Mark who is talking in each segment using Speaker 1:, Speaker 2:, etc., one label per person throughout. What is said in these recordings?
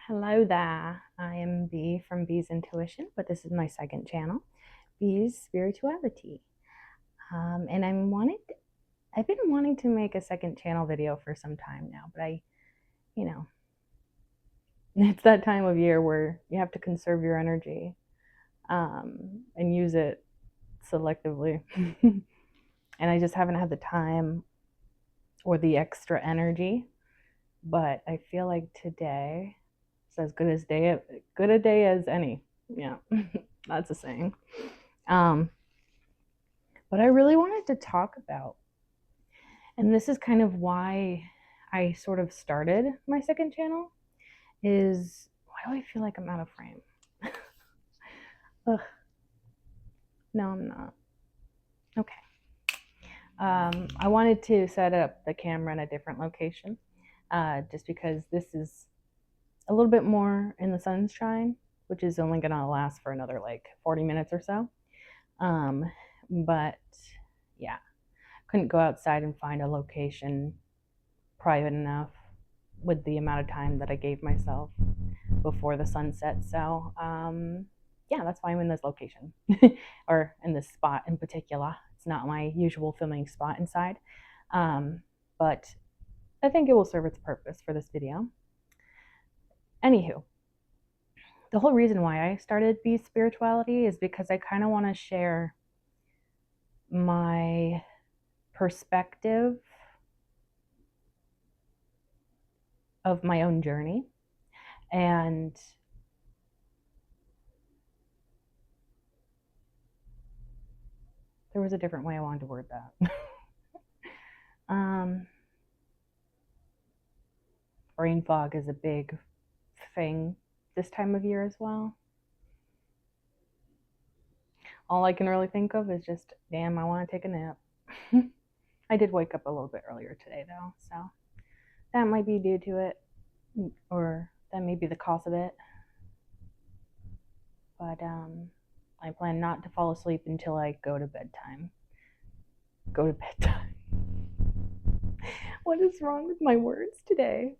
Speaker 1: Hello there, I am Bee from Bee's Intuition, but this is my second channel, Bee's Spirituality. And I've been wanting to make a second channel video for some time now, but it's that time of year where you have to conserve your energy and use it selectively. And I just haven't had the time or the extra energy, but I feel like today is as good a day as any. Yeah, that's a saying. But I really wanted to talk about, and this is kind of why I sort of started my second channel, is why do I feel like I'm out of frame? Ugh. No, I'm not. Okay. I wanted to set up the camera in a different location, just because this is a little bit more in the sunshine, which is only going to last for another like 40 minutes or so. But yeah, couldn't go outside and find a location private enough with the amount of time that I gave myself before the sunset. So yeah, that's why I'm in this location or in this spot in particular. It's not my usual filming spot inside, but I think it will serve its purpose for this video. Anywho, the whole reason why I started Bee's Spirituality is because I kind of want to share my perspective of my own journey, and there was a different way I wanted to word that. Brain fog is a big thing this time of year as well. All I can really think of is just, damn, I want to take a nap. I did wake up a little bit earlier today though, so that might be due to it, or that may be the cause of it. But I plan not to fall asleep until I go to bedtime. Go to bedtime. What is wrong with my words today?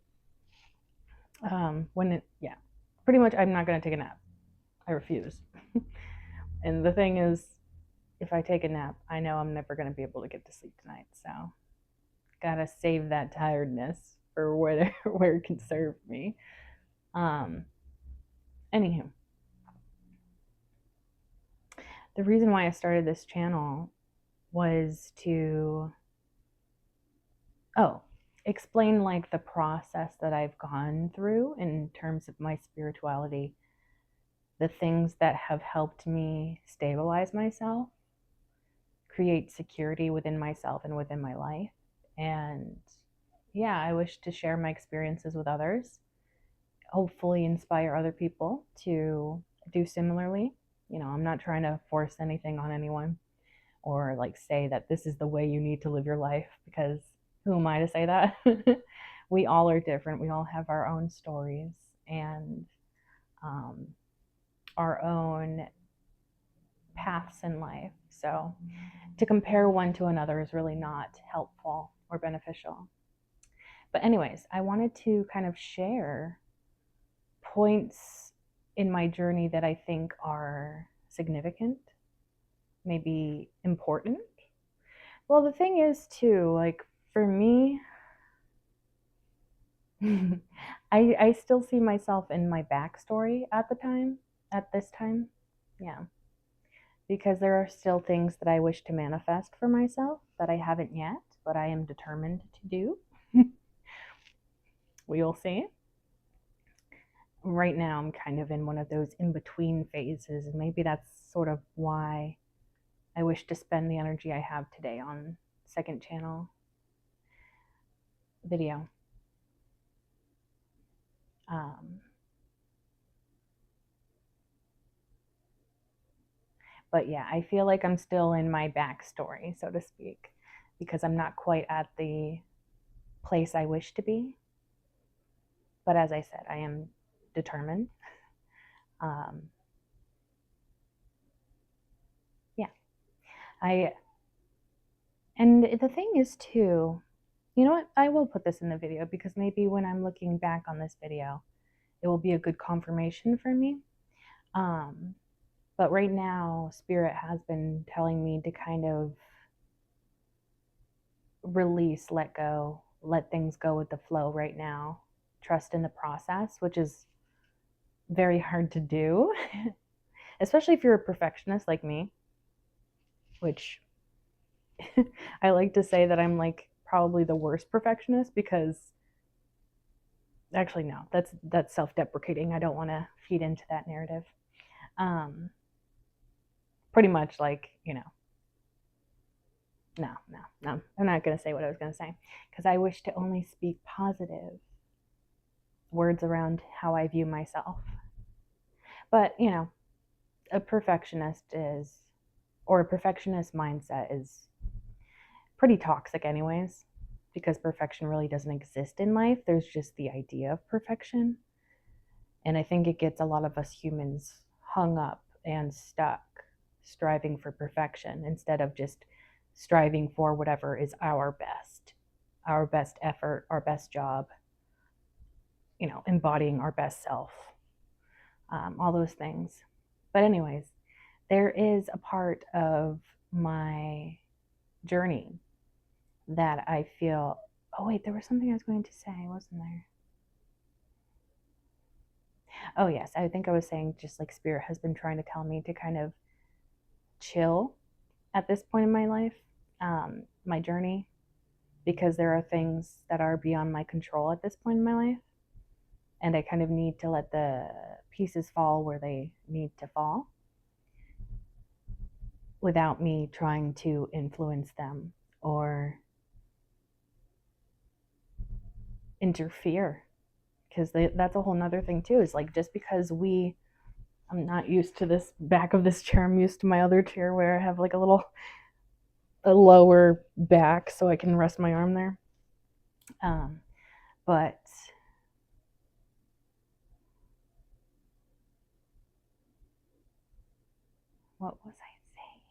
Speaker 1: Pretty much I'm not going to take a nap. I refuse. And the thing is, if I take a nap, I know I'm never going to be able to get to sleep tonight. So gotta save that tiredness for where it can serve me. Anywho, the reason why I started this channel was to explain like the process that I've gone through in terms of my spirituality, the things that have helped me stabilize myself, create security within myself and within my life. And yeah, I wish to share my experiences with others, hopefully inspire other people to do similarly. I'm not trying to force anything on anyone or like say that this is the way you need to live your life, because who am I to say that? We all are different. We all have our own stories and our own paths in life. So to compare one to another is really not helpful or beneficial. But anyways, I wanted to kind of share points in my journey that I think are significant, maybe important. Well, the thing is too, like for me, I still see myself in my backstory at this time. Yeah. Because there are still things that I wish to manifest for myself that I haven't yet, but I am determined to do. We'll see. Right now, I'm kind of in one of those in-between phases, and maybe that's sort of why I wish to spend the energy I have today on second channel video. But yeah, I feel like I'm still in my backstory, so to speak, because I'm not quite at the place I wish to be. But as I said, I am determined. Yeah. And the thing is too, you know what? I will put this in the video because maybe when I'm looking back on this video, it will be a good confirmation for me. But right now, Spirit has been telling me to kind of release, let go, let things go with the flow right now. Trust in the process, which is very hard to do, especially if you're a perfectionist like me, which I like to say that I'm like probably the worst perfectionist because actually no, that's self-deprecating. I don't want to feed into that narrative. Pretty much like, no. I'm not going to say what I was going to say because I wish to only speak positive words around how I view myself. But, a perfectionist is, or a perfectionist mindset is pretty toxic, anyways, because perfection really doesn't exist in life. There's just the idea of perfection. And I think it gets a lot of us humans hung up and stuck striving for perfection instead of just striving for whatever is our best effort, our best job, embodying our best self, all those things. But, anyways, there is a part of my journey that I feel. Oh, wait, there was something I was going to say, wasn't there? Oh, yes, I think I was saying just like Spirit has been trying to tell me to kind of chill at this point in my life, my journey, because there are things that are beyond my control at this point in my life. And I kind of need to let the pieces fall where they need to fall without me trying to influence them or interfere. Because that's a whole nother thing too, is like just because I'm not used to this back of this chair, I'm used to my other chair where I have like a lower back so I can rest my arm there. But what was I saying?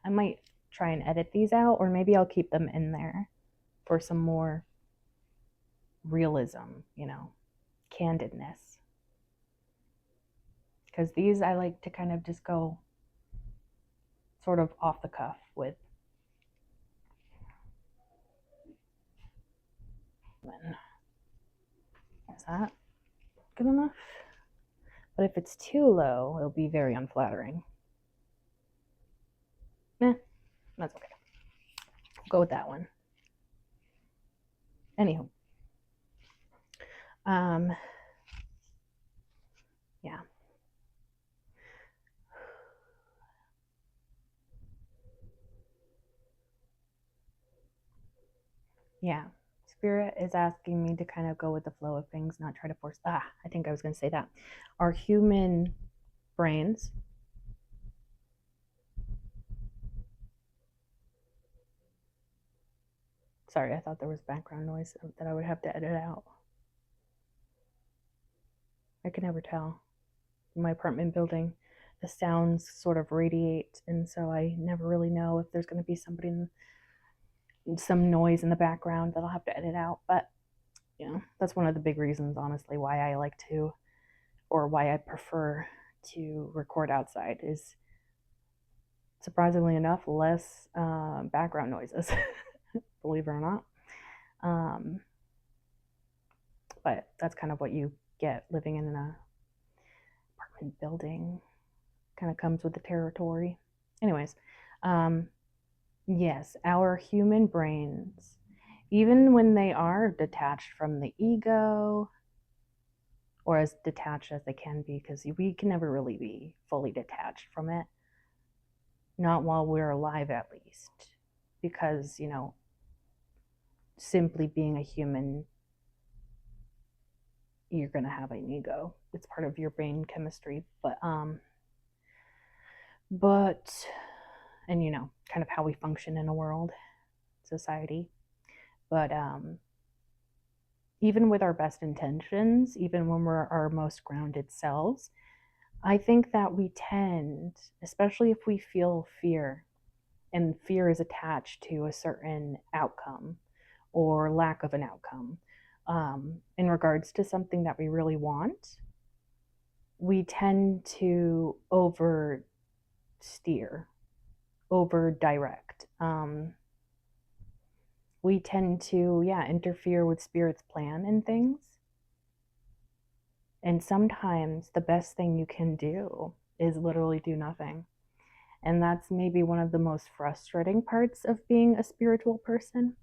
Speaker 1: I might try and edit these out, or maybe I'll keep them in there for some more realism, candidness. Because these I like to kind of just go sort of off the cuff with. Is that good enough? But if it's too low, it'll be very unflattering. That's okay. I'll go with that one. Anywho. Yeah. Yeah. Spirit is asking me to kind of go with the flow of things, not try to force. I think I was going to say that. Our human brains. Sorry, I thought there was background noise that I would have to edit out. I can never tell. In my apartment building, the sounds sort of radiate, and so I never really know if there's going to be some noise in the background that I'll have to edit out. But that's one of the big reasons, honestly, why I like to, or why I prefer to record outside, is surprisingly enough less background noises, believe it or not. But that's kind of what you get living in an apartment building. Kind of comes with the territory. Anyways, yes, our human brains, even when they are detached from the ego, or as detached as they can be, because we can never really be fully detached from it, not while we're alive at least, because simply being a human, you're going to have an ego. It's part of your brain chemistry. But and kind of how we function in a world, society. But even with our best intentions, even when we're our most grounded selves, I think that we tend, especially if we feel fear, and fear is attached to a certain outcome or lack of an outcome. In regards to something that we really want, we tend to oversteer, over direct. We tend to, yeah, interfere with spirit's plan and things. And sometimes the best thing you can do is literally do nothing. And that's maybe one of the most frustrating parts of being a spiritual person.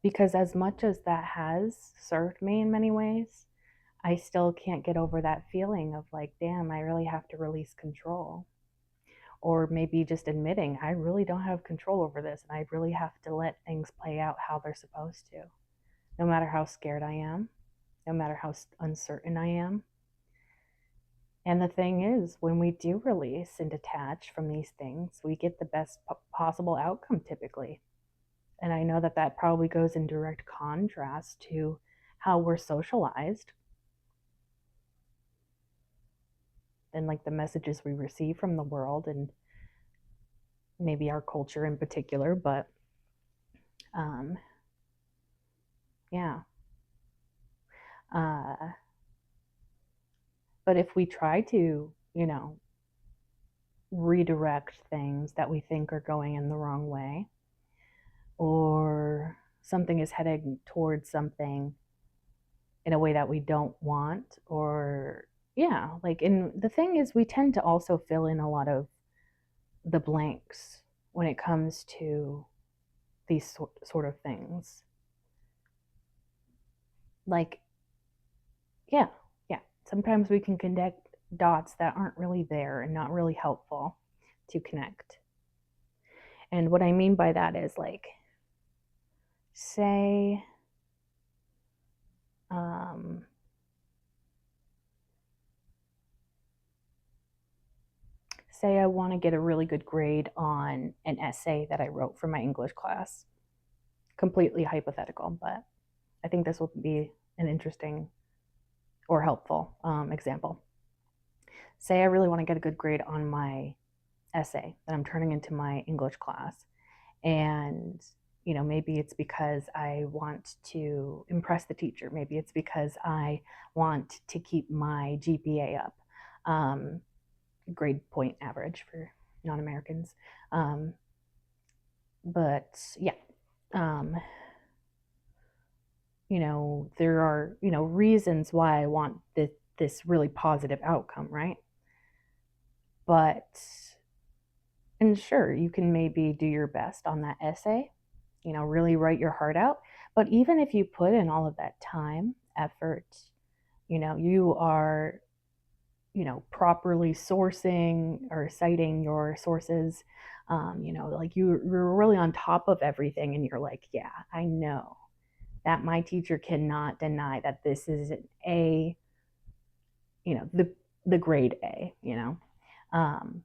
Speaker 1: Because as much as that has served me in many ways, I still can't get over that feeling of like, damn, I really have to release control. Or maybe just admitting, I really don't have control over this and I really have to let things play out how they're supposed to. No matter how scared I am, no matter how uncertain I am. And the thing is, when we do release and detach from these things, we get the best possible outcome typically. And I know that that probably goes in direct contrast to how we're socialized and like the messages we receive from the world and maybe our culture in particular. But yeah. Uh, but if we try to, redirect things that we think are going in the wrong way, or something is heading towards something in a way that we don't want, or yeah, like, and the thing is, we tend to also fill in a lot of the blanks when it comes to these sort of things. Like, yeah, yeah, sometimes we can connect dots that aren't really there and not really helpful to connect. And what I mean by that is like, say, um, say I want to get a really good grade on an essay that I wrote for my English class. Completely hypothetical, but I think this will be an interesting or helpful example. Say I really want to get a good grade on my essay that I'm turning into my English class. And, maybe it's because I want to impress the teacher. Maybe it's because I want to keep my GPA up, grade point average for non Americans. But yeah, um, there are, reasons why I want this really positive outcome, right? But, and sure, you can maybe do your best on that essay, really write your heart out. But even if you put in all of that time, effort, you are, properly sourcing or citing your sources, like you're really on top of everything and you're like, yeah, I know that my teacher cannot deny that this is an A, the grade A, um,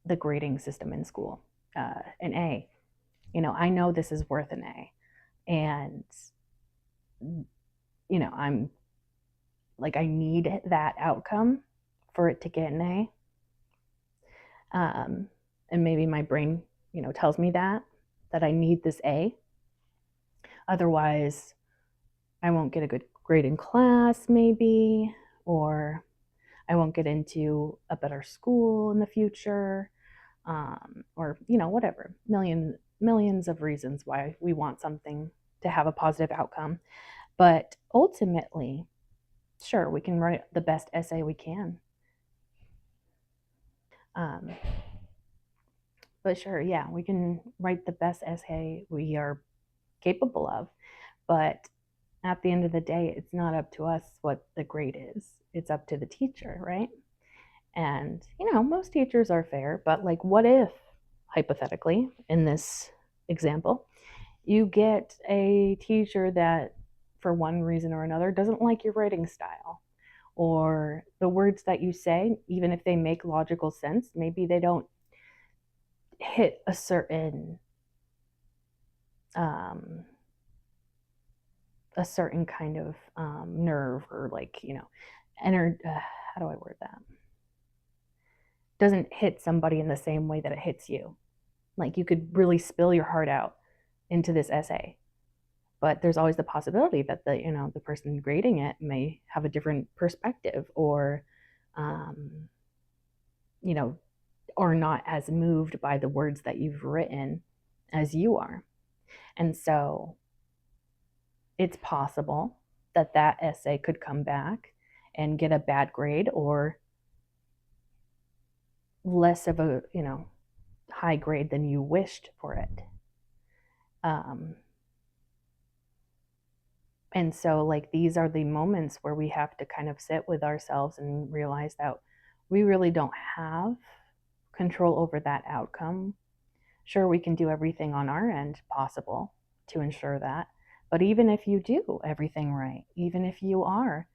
Speaker 1: the grading system in school, an A. I know this is worth an A. And, I'm like, I need that outcome for it to get an A. And maybe my brain, tells me that I need this A. Otherwise, I won't get a good grade in class, maybe, or I won't get into a better school in the future, or whatever. Millions of reasons why we want something to have a positive outcome. But ultimately, sure, we can write the best essay we can. Um, but sure, yeah, we can write the best essay we are capable of. But at the end of the day, it's not up to us what the grade is. It's up to the teacher, right? And, most teachers are fair, but like, what if, hypothetically, in this example, you get a teacher that, for one reason or another, doesn't like your writing style? Or the words that you say, even if they make logical sense, maybe they don't hit a certain um, kind of nerve, or like, how do I word that? Doesn't hit somebody in the same way that it hits you. Like, you could really spill your heart out into this essay. But there's always the possibility that the person grading it may have a different perspective, or um, you know, or not as moved by the words that you've written as you are. And so it's possible that that essay could come back and get a bad grade, or less of a, high grade than you wished for it. Um, and so, like, these are the moments where we have to kind of sit with ourselves and realize that we really don't have control over that outcome. Sure, we can do everything on our end possible to ensure that. But even if you do everything right, even if you are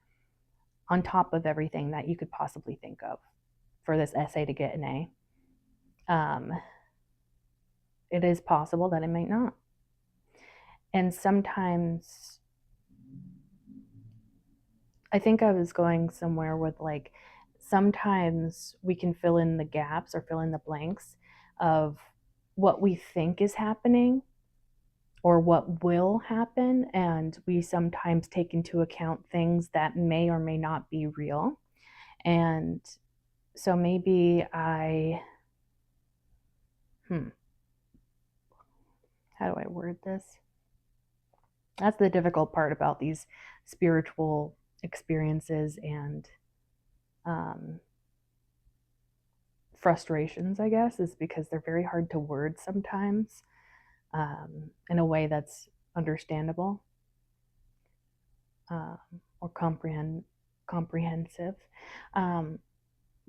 Speaker 1: on top of everything that you could possibly think of for this essay to get an A, it is possible that it might not. And sometimes, I think I was going somewhere with, like, sometimes we can fill in the gaps or fill in the blanks of what we think is happening or what will happen. And we sometimes take into account things that may or may not be real. And so maybe how do I word this? That's the difficult part about these spiritual experiences and frustrations, I guess, is because they're very hard to word sometimes, in a way that's understandable, or comprehensive.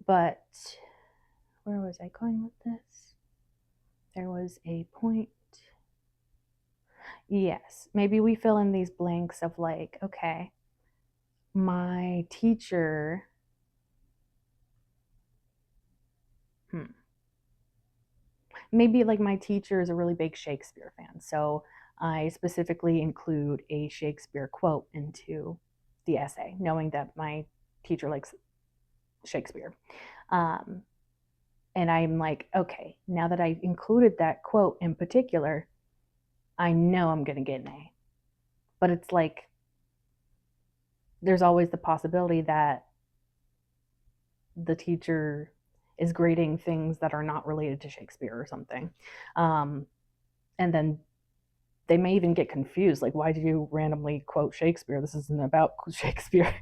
Speaker 1: But where was I going with this? There was a point. Yes, maybe we fill in these blanks of, like, okay, my teacher, maybe, like, my teacher is a really big Shakespeare fan, so I specifically include a Shakespeare quote into the essay, knowing that my teacher likes Shakespeare. And I'm like, okay, now that I've included that quote in particular, I know I'm going to get an A. But it's like, there's always the possibility that the teacher is grading things that are not related to Shakespeare or something. And then they may even get confused, like, why did you randomly quote Shakespeare? This isn't about Shakespeare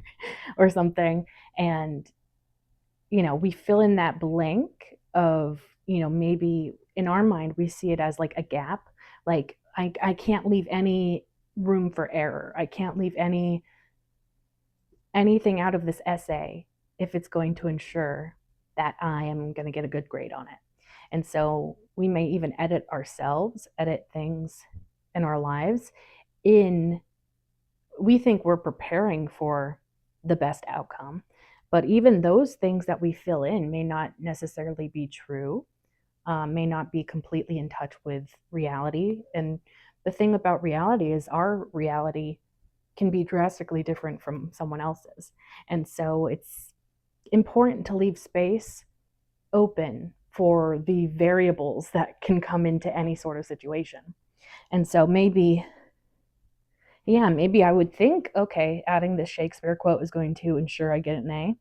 Speaker 1: or something. And, we fill in that blank of, maybe in our mind, we see it as like a gap. Like, I can't leave any room for error. I can't leave anything out of this essay if it's going to ensure that I am going to get a good grade on it. And so we may even edit things in our lives we think we're preparing for the best outcome, but even those things that we fill in may not necessarily be true, may not be completely in touch with reality. And the thing about reality is our reality can be drastically different from someone else's. And so it's important to leave space open for the variables that can come into any sort of situation. And so maybe I would think, okay, adding this Shakespeare quote is going to ensure I get an A.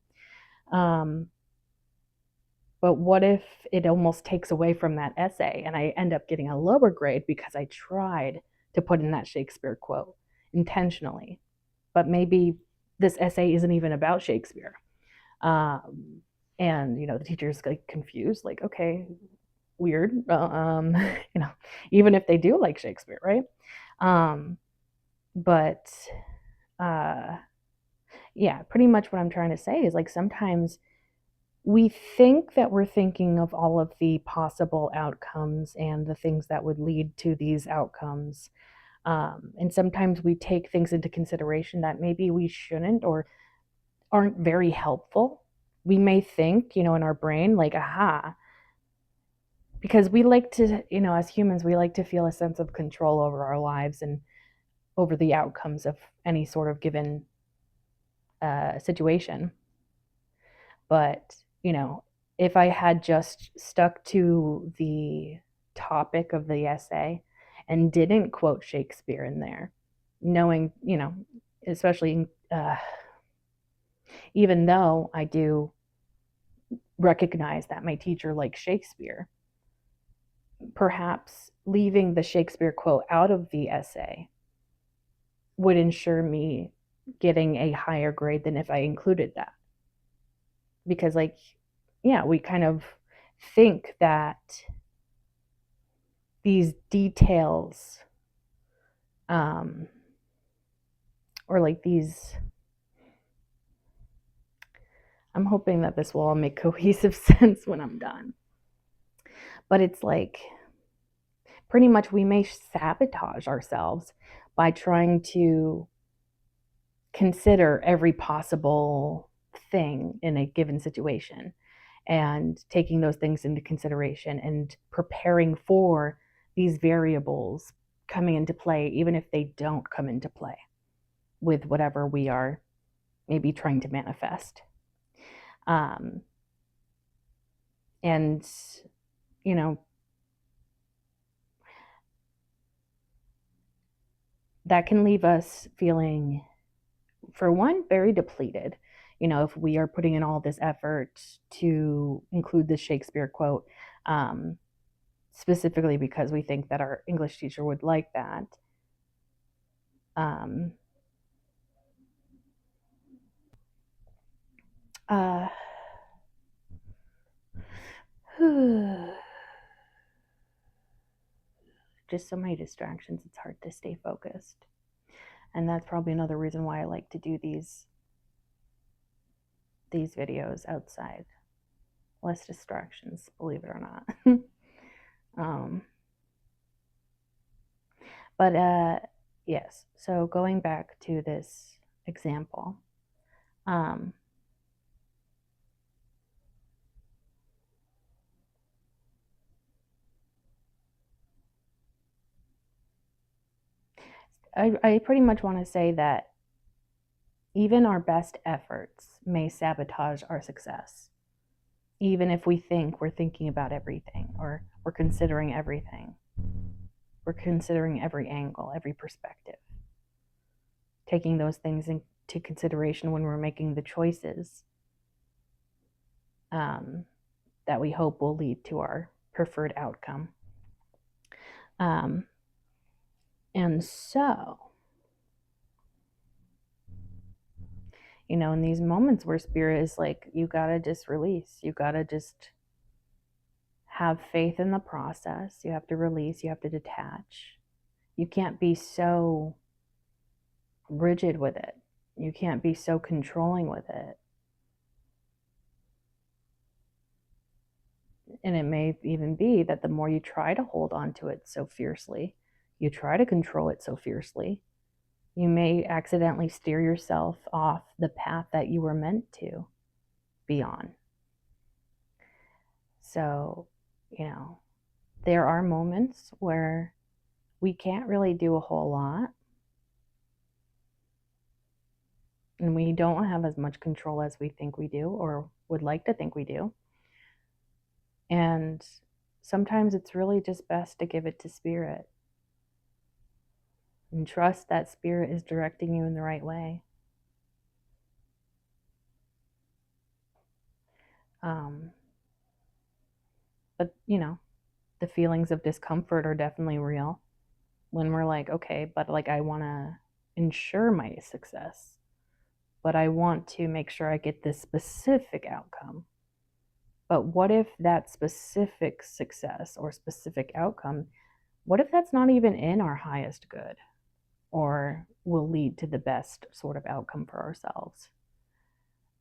Speaker 1: But what if it almost takes away from that essay and I end up getting a lower grade because I tried to put in that Shakespeare quote intentionally? But maybe this essay isn't even about Shakespeare. And, the teacher's like confused, like, okay, weird. Even if they do like Shakespeare, right? But yeah, pretty much what I'm trying to say is, like, sometimes we think that we're thinking of all of the possible outcomes and the things that would lead to these outcomes. And sometimes we take things into consideration that maybe we shouldn't or aren't very helpful. We may think, in our brain, like, aha, because we like to, as humans, we like to feel a sense of control over our lives and over the outcomes of any sort of given situation. But, if I had just stuck to the topic of the essay and didn't quote Shakespeare in there, knowing, especially even though I do recognize that my teacher likes Shakespeare, perhaps leaving the Shakespeare quote out of the essay would ensure me getting a higher grade than if I included that. Because, we kind of think that these details, or these, I'm hoping that this will all make cohesive sense when I'm done. But it's pretty much we may sabotage ourselves by trying to consider every possible thing in a given situation and taking those things into consideration and preparing for these variables coming into play, even if they don't come into play with whatever we are maybe trying to manifest. And, that can leave us feeling, for one, very depleted. If we are putting in all this effort to include the Shakespeare quote, specifically because we think that our English teacher would like that. Just so many distractions, it's hard to stay focused. And that's probably another reason why I like to do these videos outside. Less distractions, believe it or not. But yes, so going back to this example, I pretty much want to say that even our best efforts may sabotage our success, even if we think we're thinking about everything, or we're considering everything. We're considering every angle, every perspective, taking those things into consideration when we're making the choices that we hope will lead to our preferred outcome. And so, in these moments where spirit is like, you gotta just release, you gotta just have faith in the process, you have to release, you have to detach. You can't be so rigid with it. You can't be so controlling with it. And it may even be that the more you try to hold on to it so fiercely, you try to control it so fiercely, you may accidentally steer yourself off the path that you were meant to be on. So, there are moments where we can't really do a whole lot, and we don't have as much control as we think we do, or would like to think we do. And sometimes it's really just best to give it to spirit and trust that spirit is directing you in the right way. But, the feelings of discomfort are definitely real when we're like, okay, but I want to ensure my success, but I want to make sure I get this specific outcome. But what if that specific success or specific outcome, what if that's not even in our highest good, or will lead to the best sort of outcome for ourselves?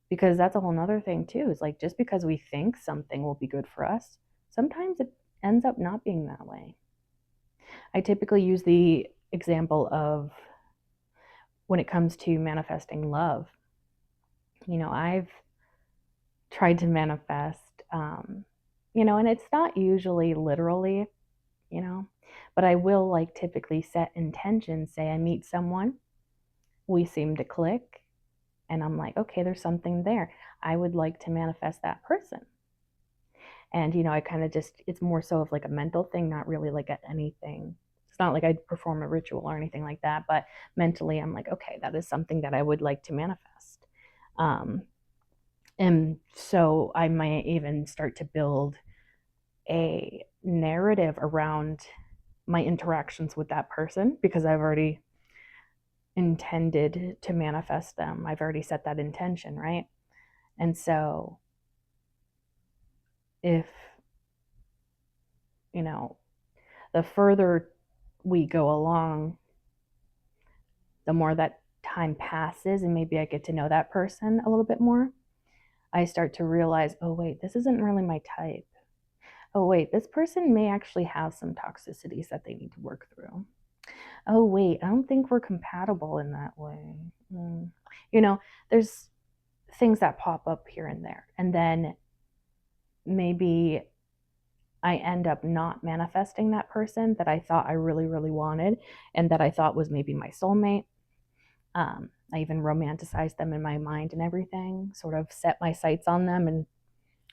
Speaker 1: Because that's a whole nother thing too, is just because we think something will be good for us, sometimes it ends up not being that way. I typically use the example of when it comes to manifesting love. I've tried to manifest, and it's not usually literally, but I will typically set intentions. Say I meet someone, we seem to click, and I'm like, okay, there's something there. I would like to manifest that person. And, I kind of just, it's more so of a mental thing, not really anything It's not like I'd perform a ritual or anything like that, but mentally I'm like, okay, that is something that I would like to manifest. And so I might even start to build a narrative around my interactions with that person because I've already intended to manifest them. I've already set that intention, right? And so if, you know, the further we go along, the more that time passes and maybe I get to know that person a little bit more, I start to realize, oh, wait, this isn't really my type. Oh, wait, this person may actually have some toxicities that they need to work through. Oh, wait, I don't think we're compatible in that way. You know, there's things that pop up here and there. And then maybe I end up not manifesting that person that I thought I really, really wanted and that I thought was maybe my soulmate. I even romanticized them in my mind and everything, sort of set my sights on them and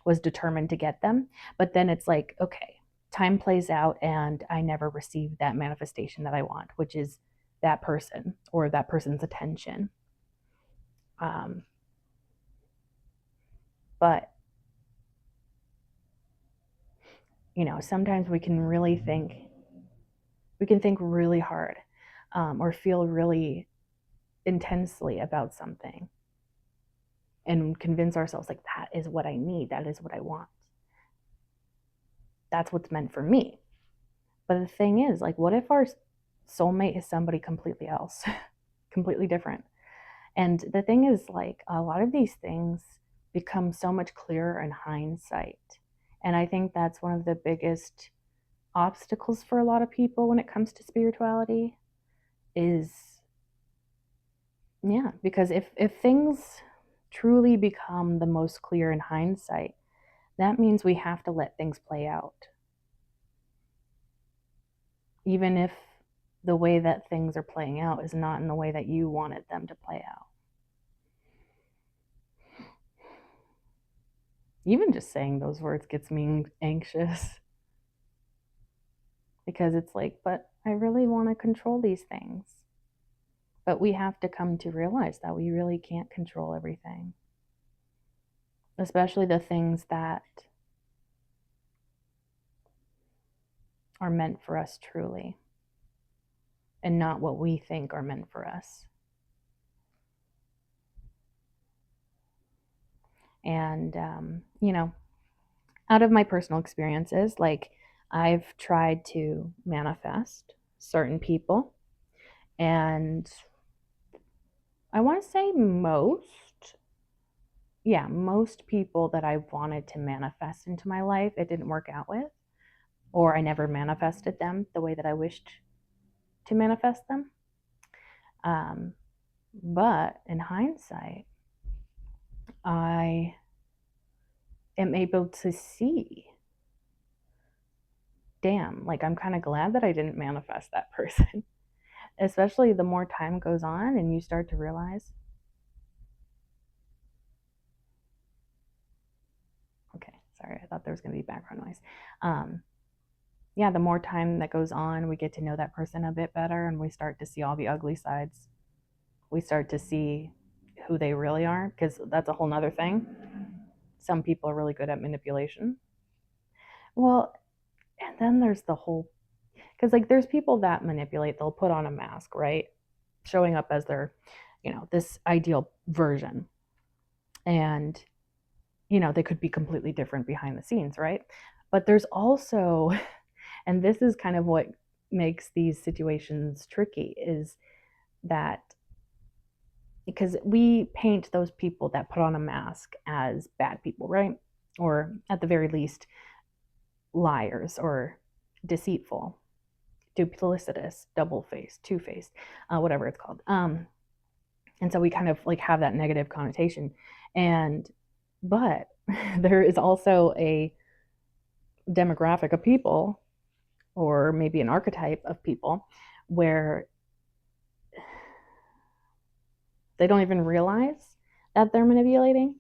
Speaker 1: was determined to get them. But then it's like, okay, time plays out and I never received that manifestation that I want, which is that person or that person's attention. But, you know, sometimes we can think really hard or feel really intensely about something and convince ourselves like that is what I need, that is what I want, that's what's meant for me. But the thing is, like, what if our soulmate is somebody completely else, completely different? And the thing is, like, a lot of these things become so much clearer in hindsight. And I think that's one of the biggest obstacles for a lot of people when it comes to spirituality is, yeah, because if things truly become the most clear in hindsight, that means we have to let things play out. Even if the way that things are playing out is not in the way that you wanted them to play out. Even just saying those words gets me anxious because it's like, but I really want to control these things. But we have to come to realize that we really can't control everything, especially the things that are meant for us truly and not what we think are meant for us. And, you know, out of my personal experiences, like I've tried to manifest certain people, and I want to say most people that I wanted to manifest into my life, it didn't work out with, or I never manifested them the way that I wished to manifest them. But in hindsight, I am able to see, damn, like I'm kind of glad that I didn't manifest that person. Especially the more time goes on and you start to realize, okay, sorry, I thought there was going to be background noise. Yeah, the more time that goes on, we get to know that person a bit better and we start to see all the ugly sides. We start to see who they really are, because that's a whole nother thing. Some people are really good at manipulation. Well, and then there's the whole, because like there's people that manipulate, they'll put on a mask, right? Showing up as their, this ideal version. And, they could be completely different behind the scenes, right? But there's also, and this is kind of what makes these situations tricky, is that because we paint those people that put on a mask as bad people, right? Or at the very least, liars or deceitful, duplicitous, double-faced, two-faced, whatever it's called. And so we kind of like have that negative connotation. But there is also a demographic of people, or maybe an archetype of people, where they don't even realize that they're manipulating.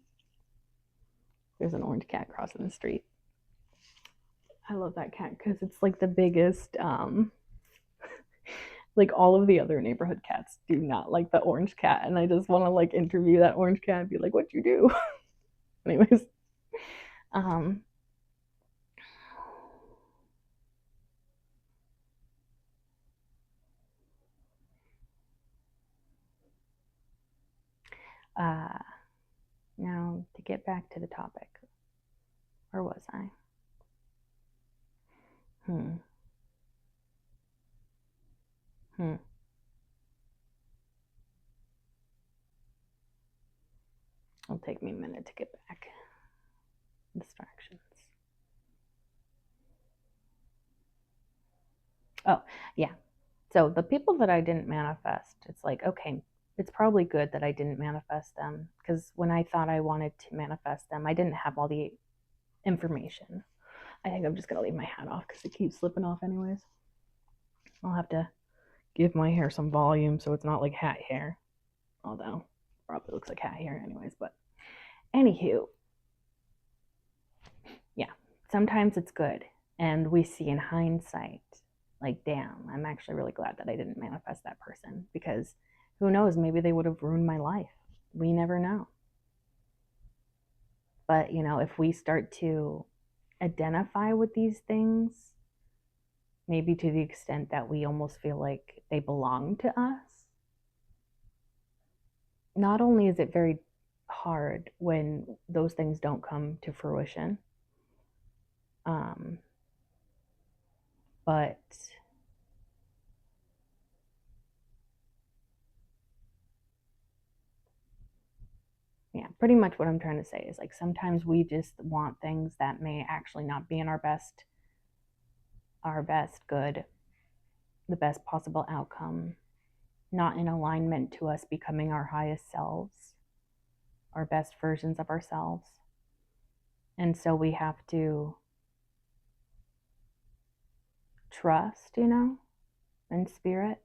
Speaker 1: There's an orange cat crossing the street. I love that cat because it's like the biggest Like all of the other neighborhood cats do not like the orange cat, and I just want to like interview that orange cat and be like, "What'd you do?" Anyways, um, uh, now to get back to the topic, where was I? Hmm. Hmm. It'll take me a minute to get back. Distractions. Oh, yeah. So the people that I didn't manifest, it's like, okay, it's probably good that I didn't manifest them because when I thought I wanted to manifest them, I didn't have all the information. I think I'm just going to leave my hat off because it keeps slipping off anyways. I'll have to give my hair some volume so it's not like hat hair. Although, it probably looks like hat hair anyways. But anywho, yeah, sometimes it's good. And we see in hindsight, like, damn, I'm actually really glad that I didn't manifest that person because who knows, maybe they would have ruined my life. We never know. But, if we start to identify with these things, maybe to the extent that we almost feel like they belong to us, not only is it very hard when those things don't come to fruition, um, but yeah, pretty much what I'm trying to say is like sometimes we just want things that may actually not be in our best good, the best possible outcome, not in alignment to us becoming our highest selves, our best versions of ourselves. And so we have to trust, in spirit.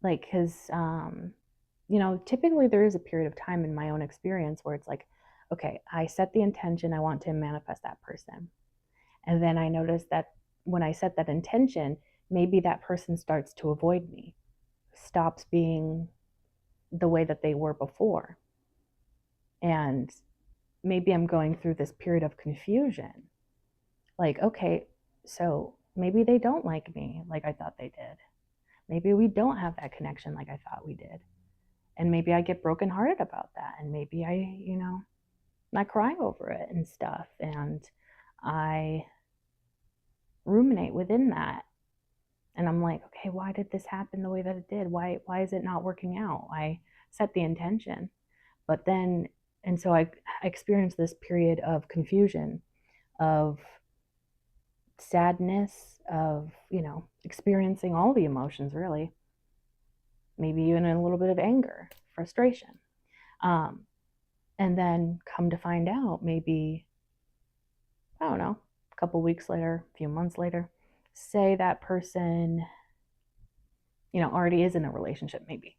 Speaker 1: Like, because, typically there is a period of time in my own experience where it's like, okay, I set the intention, I want to manifest that person. And then I notice that when I set that intention, maybe that person starts to avoid me, stops being the way that they were before. And maybe I'm going through this period of confusion. Like, okay, so maybe they don't like me like I thought they did. Maybe we don't have that connection like I thought we did. And maybe I get brokenhearted about that. And maybe I cry over it and stuff. And I ruminate within that. And I'm like, okay, why did this happen the way that it did? Why is it not working out? I set the intention. But then, and so I experienced this period of confusion, of sadness, of, experiencing all the emotions really, maybe even a little bit of anger, frustration. Um, and then come to find out, maybe, I don't know, a couple weeks later, a few months later, say that person, already is in a relationship, maybe.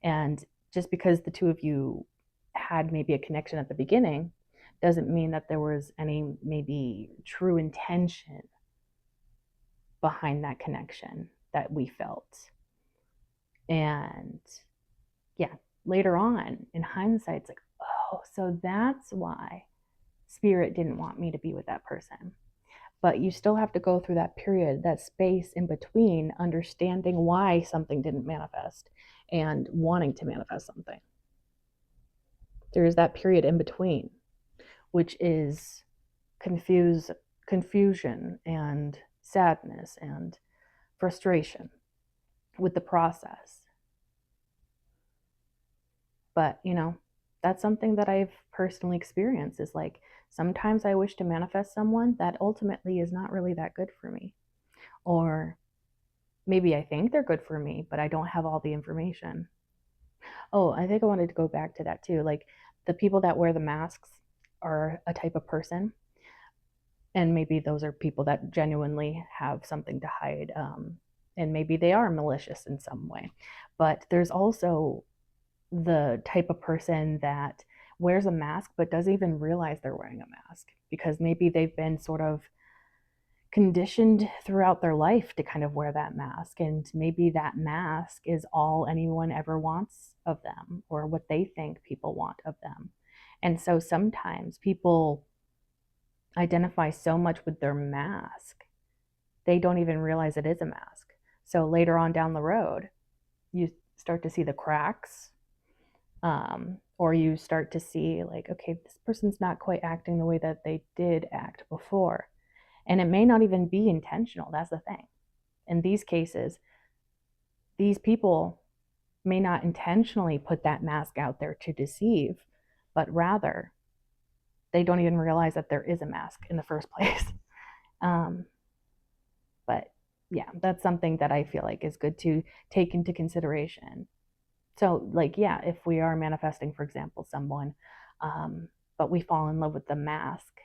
Speaker 1: And just because the two of you had maybe a connection at the beginning doesn't mean that there was any maybe true intention behind that connection that we felt. And yeah, later on in hindsight, it's like, oh, so that's why spirit didn't want me to be with that person. But you still have to go through that period, that space in between, understanding why something didn't manifest and wanting to manifest something. There is that period in between, which is confusion and sadness and frustration with the process. But, that's something that I've personally experienced is like sometimes I wish to manifest someone that ultimately is not really that good for me. Or maybe I think they're good for me, but I don't have all the information. Oh, I think I wanted to go back to that too. Like the people that wear the masks are a type of person. And maybe those are people that genuinely have something to hide. And maybe they are malicious in some way. But there's also the type of person that wears a mask but doesn't even realize they're wearing a mask because maybe they've been sort of conditioned throughout their life to kind of wear that mask. And maybe that mask is all anyone ever wants of them, or what they think people want of them. And so sometimes people identify so much with their mask, they don't even realize it is a mask. So later on down the road, you start to see the cracks, or you start to see, like, okay, this person's not quite acting the way that they did act before. And it may not even be intentional. That's the thing. In these cases, these people may not intentionally put that mask out there to deceive, but rather they don't even realize that there is a mask in the first place. But yeah, that's something that I feel like is good to take into consideration. So, like, yeah, if we are manifesting, for example, someone, but we fall in love with the mask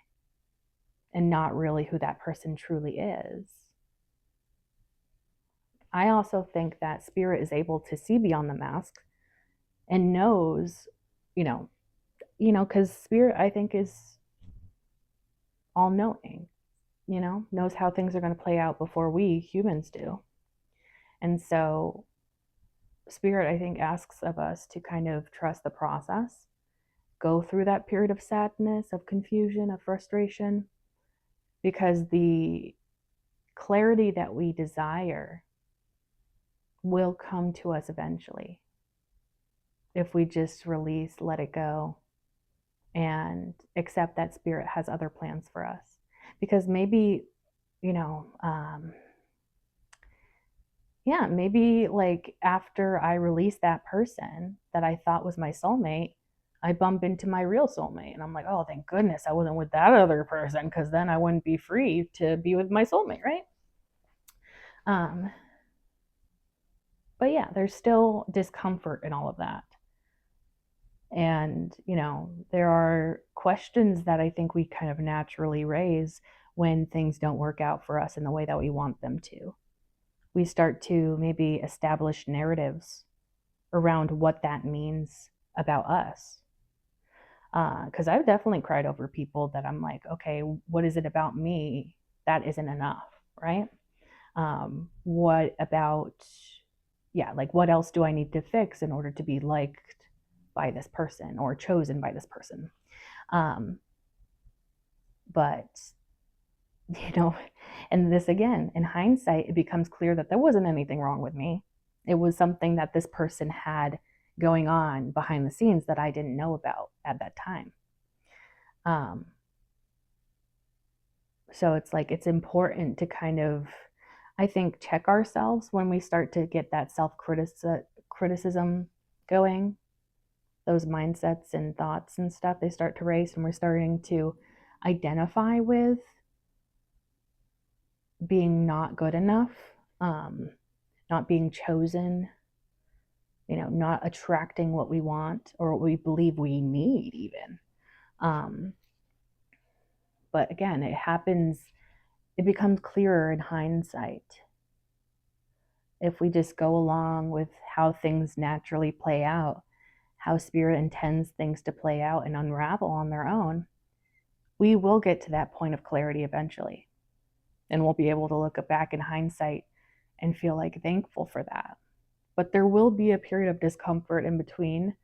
Speaker 1: and not really who that person truly is, I also think that spirit is able to see beyond the mask and knows, you know, because spirit, I think, is all knowing, knows how things are going to play out before we humans do. And so spirit, I think, asks of us to kind of trust the process, go through that period of sadness, of confusion, of frustration, because the clarity that we desire will come to us eventually if we just release, let it go, and accept that spirit has other plans for us. Because maybe, maybe like after I release that person that I thought was my soulmate, I bump into my real soulmate, and I'm like, oh, thank goodness I wasn't with that other person, because then I wouldn't be free to be with my soulmate, right? But yeah, there's still discomfort in all of that. And, there are questions that I think we kind of naturally raise when things don't work out for us in the way that we want them to. We start to maybe establish narratives around what that means about us. Because I've definitely cried over people that I'm like, okay, what is it about me that isn't enough, right? What about, like, what else do I need to fix in order to be liked by this person or chosen by this person? But, and this again, in hindsight, it becomes clear that there wasn't anything wrong with me. It was something that this person had going on behind the scenes that I didn't know about at that time. So it's like, it's important to kind of, I think, check ourselves when we start to get that self-criticism going. Those mindsets and thoughts and stuff, they start to race, and we're starting to identify with being not good enough, not being chosen, not attracting what we want or what we believe we need even. But again, it becomes clearer in hindsight if we just go along with how things naturally play out, how spirit intends things to play out and unravel on their own. We will get to that point of clarity eventually, and we'll be able to look back in hindsight and feel like thankful for that. But there will be a period of discomfort in between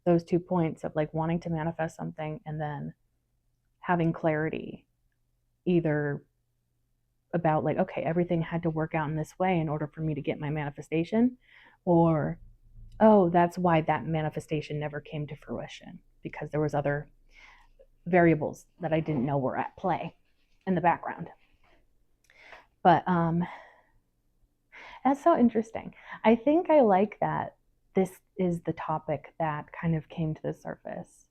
Speaker 1: those 2 points of like wanting to manifest something and then having clarity, either about like, okay, everything had to work out in this way in order for me to get my manifestation, or, oh, that's why that manifestation never came to fruition, because there was other variables that I didn't know were at play in the background. But that's so interesting. I think I like that this is the topic that kind of came to the surface,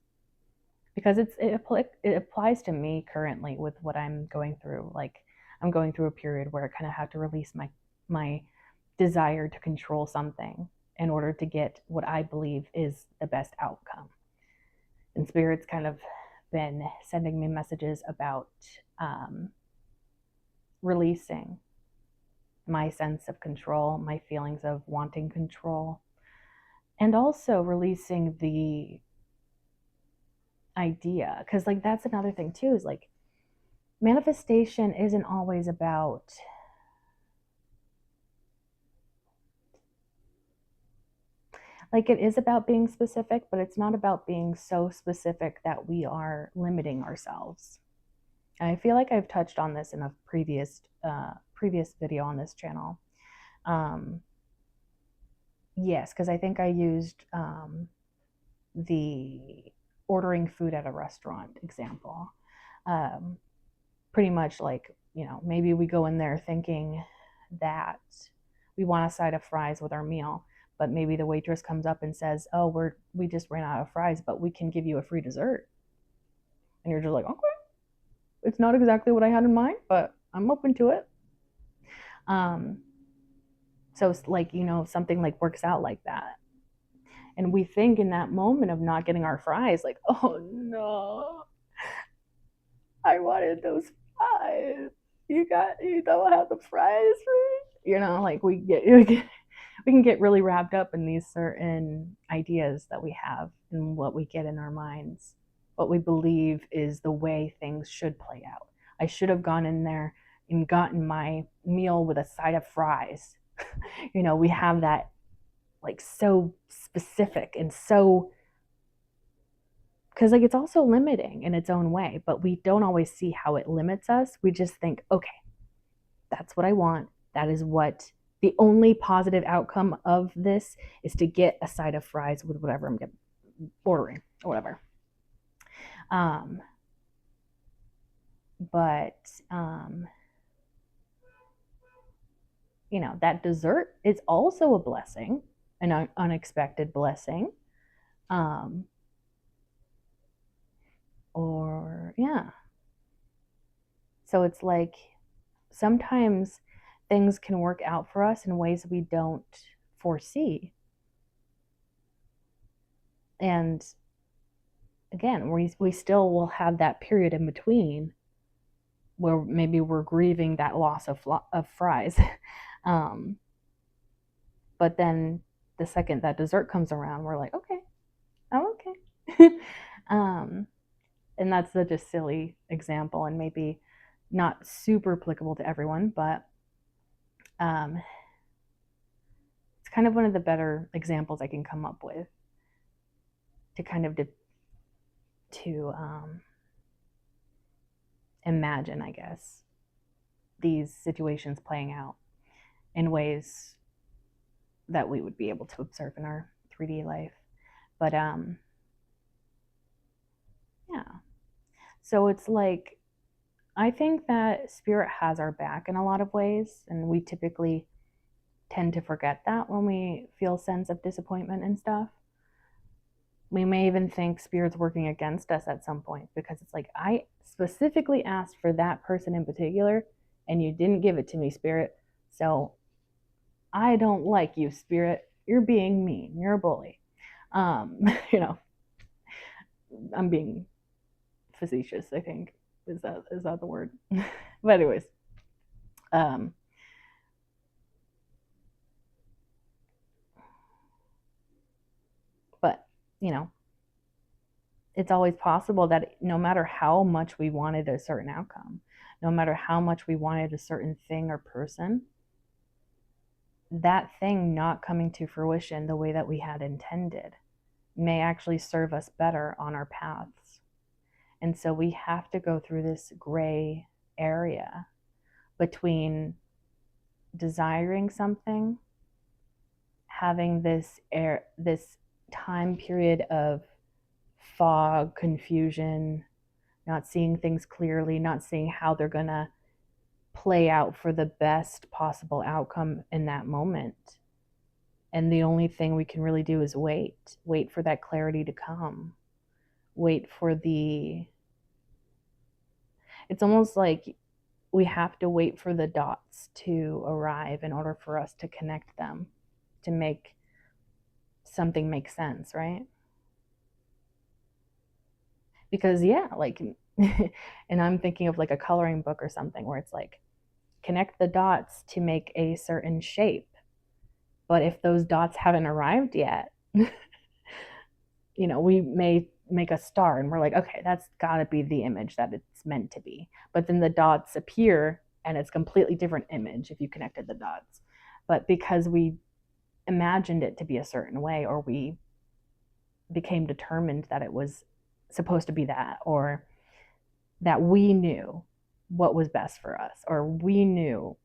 Speaker 1: because it applies to me currently with what I'm going through. Like, I'm going through a period where I kind of have to release my desire to control something in order to get what I believe is the best outcome. And Spirit's kind of been sending me messages about releasing my sense of control, my feelings of wanting control, and also releasing the idea. Because, like, that's another thing too, is like, manifestation isn't always about like, it is about being specific, but it's not about being so specific that we are limiting ourselves. And I feel like I've touched on this in a previous video on this channel. Yes, because I think I used the ordering food at a restaurant example. Pretty much like, maybe we go in there thinking that we want a side of fries with our meal, but maybe the waitress comes up and says, oh, we just ran out of fries, but we can give you a free dessert. And you're just like, okay, it's not exactly what I had in mind, but I'm open to it. So it's like, something like works out like that. And we think in that moment of not getting our fries, like, oh no, I wanted those fries. You don't have the fries for me? Like we can get really wrapped up in these certain ideas that we have and what we get in our minds, what we believe is the way things should play out. I should have gone in there and gotten my meal with a side of fries. We have that like so specific and so, because like it's also limiting in its own way, but we don't always see how it limits us. We just think, okay, that's what I want. That is what the only positive outcome of this is, to get a side of fries with whatever I'm ordering or whatever. But that dessert is also a blessing, an unexpected blessing. So it's like sometimes things can work out for us in ways we don't foresee. And again, we still will have that period in between where maybe we're grieving that loss of fries. But then the second that dessert comes around, we're like, okay, I'm okay. And that's such a silly example and maybe not super applicable to everyone, but it's kind of one of the better examples I can come up with to kind of to imagine, I guess, these situations playing out in ways that we would be able to observe in our 3D life. But yeah. So it's like, I think that spirit has our back in a lot of ways, and we typically tend to forget that when we feel a sense of disappointment and stuff. We may even think spirit's working against us at some point, because it's like, I specifically asked for that person in particular, and you didn't give it to me, spirit. So I don't like you, spirit. You're being mean. You're a bully. I'm being facetious, I think. Is that the word? But anyways, but it's always possible that no matter how much we wanted a certain outcome, no matter how much we wanted a certain thing or person, that thing not coming to fruition the way that we had intended may actually serve us better on our paths. And so we have to go through this gray area between desiring something, having this time period of fog, confusion, not seeing things clearly, not seeing how they're going to play out for the best possible outcome in that moment. And the only thing we can really do is wait for that clarity to come. Wait for it's almost like we have to wait for the dots to arrive in order for us to connect them, to make something make sense, right? Because like, and I'm thinking of like a coloring book or something where it's like, connect the dots to make a certain shape. But if those dots haven't arrived yet, we may make a star and we're like, okay, that's got to be the image that it's meant to be. But then the dots appear and it's a completely different image if you connected the dots. But because we imagined it to be a certain way, or we became determined that it was supposed to be that, or that we knew what was best for us, or we knew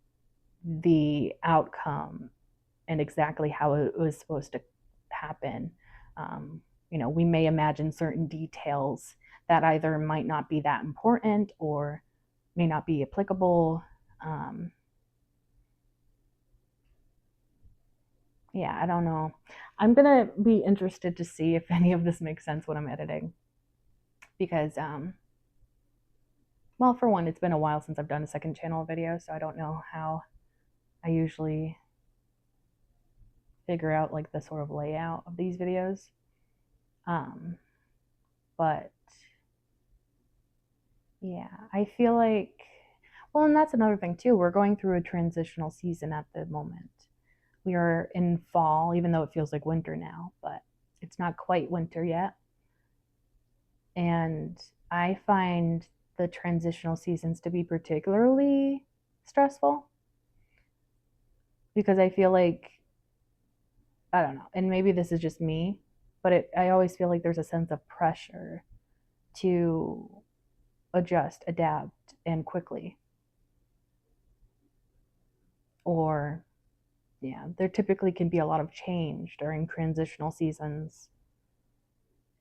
Speaker 1: the outcome and exactly how it was supposed to happen. We may imagine certain details that either might not be that important or may not be applicable. Um, yeah, I don't know. I'm gonna be interested to see if any of this makes sense when I'm editing, because well, for one, it's been a while since I've done a second channel video, so I don't know how I usually figure out like the sort of layout of these videos. But yeah, I feel like, well, and that's another thing too. We're going through a transitional season at the moment. We are in fall, even though it feels like winter now, but it's not quite winter yet. And I find the transitional seasons to be particularly stressful because I feel like, I don't know, and maybe this is just me, but I always feel like there's a sense of pressure to adjust, adapt, and quickly. Or, yeah, there typically can be a lot of change during transitional seasons.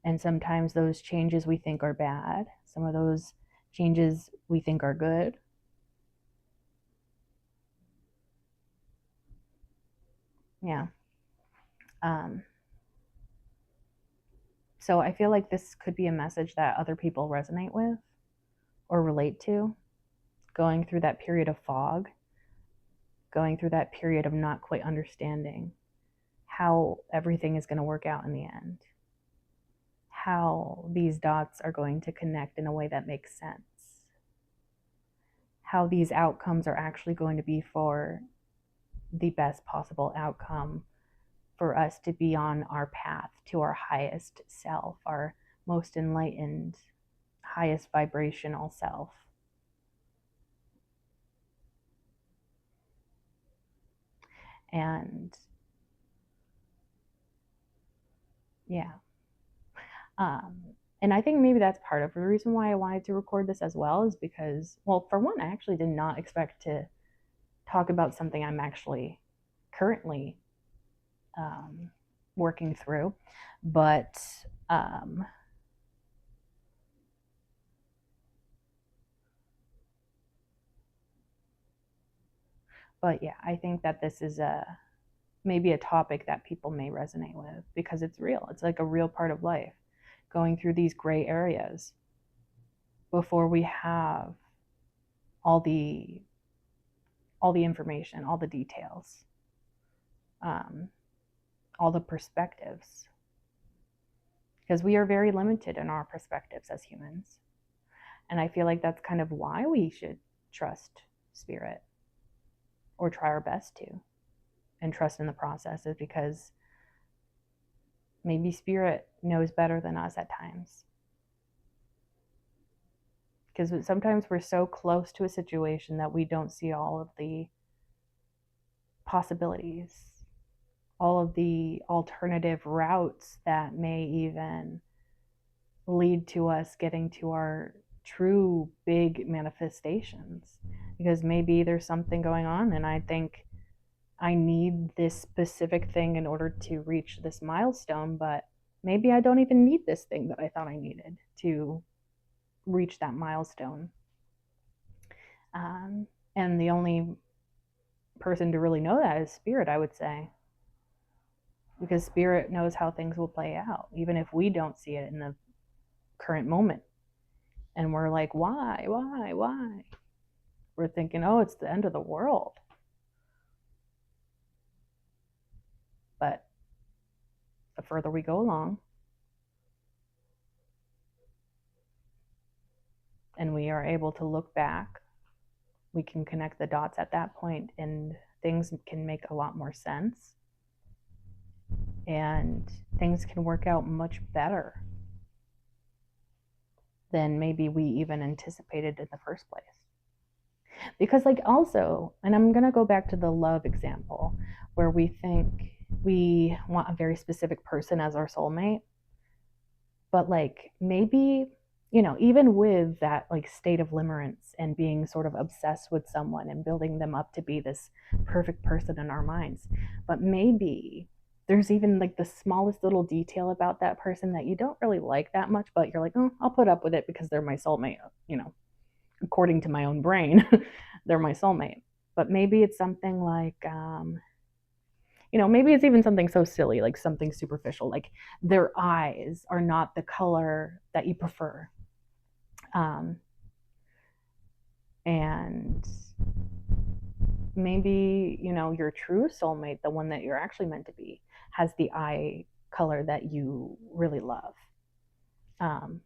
Speaker 1: And sometimes those changes we think are bad, some of those changes we think are good. Yeah. So I feel like this could be a message that other people resonate with or relate to, going through that period of fog, going through that period of not quite understanding how everything is going to work out in the end, how these dots are going to connect in a way that makes sense, how these outcomes are actually going to be for the best possible outcome for us to be on our path to our highest self, our most enlightened, highest vibrational self. And yeah. And I think maybe that's part of the reason why I wanted to record this as well, is because, well, for one, I actually did not expect to talk about something I'm actually currently working through. But yeah, I think that this is maybe a topic that people may resonate with because it's real. It's like a real part of life, going through these gray areas before we have all the information, all the details, all the perspectives, because we are very limited in our perspectives as humans. And I feel like that's kind of why we should trust spirit, or try our best to, and trust in the process, is because maybe spirit knows better than us at times. Because sometimes we're so close to a situation that we don't see all of the possibilities, all of the alternative routes that may even lead to us getting to our true big manifestations. Because maybe there's something going on and I think I need this specific thing in order to reach this milestone, but maybe I don't even need this thing that I thought I needed to reach that milestone. And the only person to really know that is spirit, I would say, because spirit knows how things will play out, even if we don't see it in the current moment. And we're like, why? We're thinking, oh, it's the end of the world. But the further we go along, and we are able to look back, we can connect the dots at that point, and things can make a lot more sense, and things can work out much better. than maybe we even anticipated in the first place. Because, like, also, and I'm going to go back to the love example where we think we want a very specific person as our soulmate, but like maybe, even with that like state of limerence and being sort of obsessed with someone and building them up to be this perfect person in our minds, but maybe there's even like the smallest little detail about that person that you don't really like that much, but you're like, oh, I'll put up with it because they're my soulmate, according to my own brain. They're my soulmate. But maybe it's something like maybe it's even something so silly, like something superficial, like their eyes are not the color that you prefer. And maybe, your true soulmate, the one that you're actually meant to be, has the eye color that you really love. And,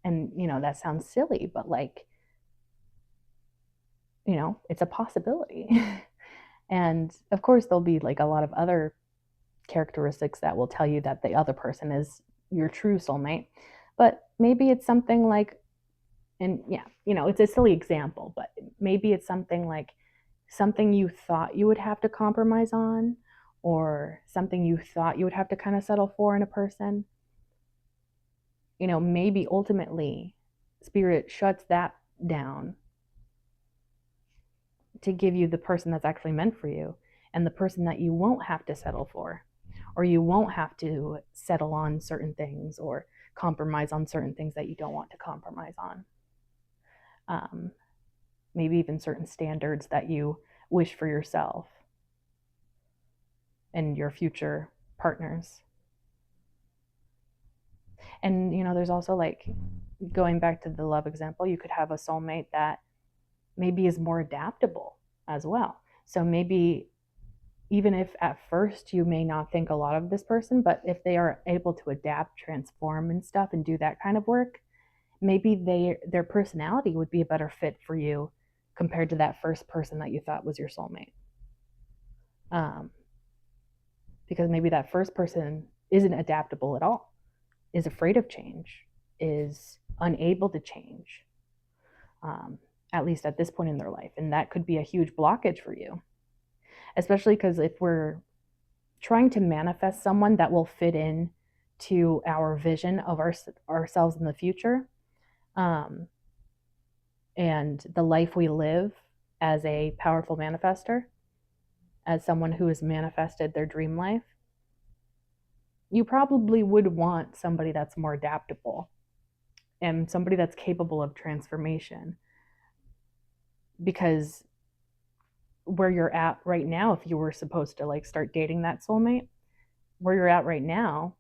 Speaker 1: that sounds silly, but like, it's a possibility. And of course, there'll be like a lot of other characteristics that will tell you that the other person is your true soulmate. But maybe it's something like, and yeah, it's a silly example, but maybe it's something like something you thought you would have to compromise on, or something you thought you would have to kind of settle for in a person. Maybe ultimately spirit shuts that down to give you the person that's actually meant for you, and the person that you won't have to settle for, or you won't have to settle on certain things or compromise on certain things that you don't want to compromise on. Maybe even certain standards that you wish for yourself and your future partners. And, there's also like, going back to the love example, you could have a soulmate that maybe is more adaptable as well. So maybe even if at first you may not think a lot of this person, but if they are able to adapt, transform and stuff and do that kind of work, maybe their personality would be a better fit for you compared to that first person that you thought was your soulmate. Because maybe that first person isn't adaptable at all, is afraid of change, is unable to change, at least at this point in their life. And that could be a huge blockage for you, especially because if we're trying to manifest someone that will fit in to our vision of ourselves in the future, and the life we live as a powerful manifester, as someone who has manifested their dream life, you probably would want somebody that's more adaptable and somebody that's capable of transformation. Because where you're at right now, if you were supposed to like start dating that soulmate, where you're at right now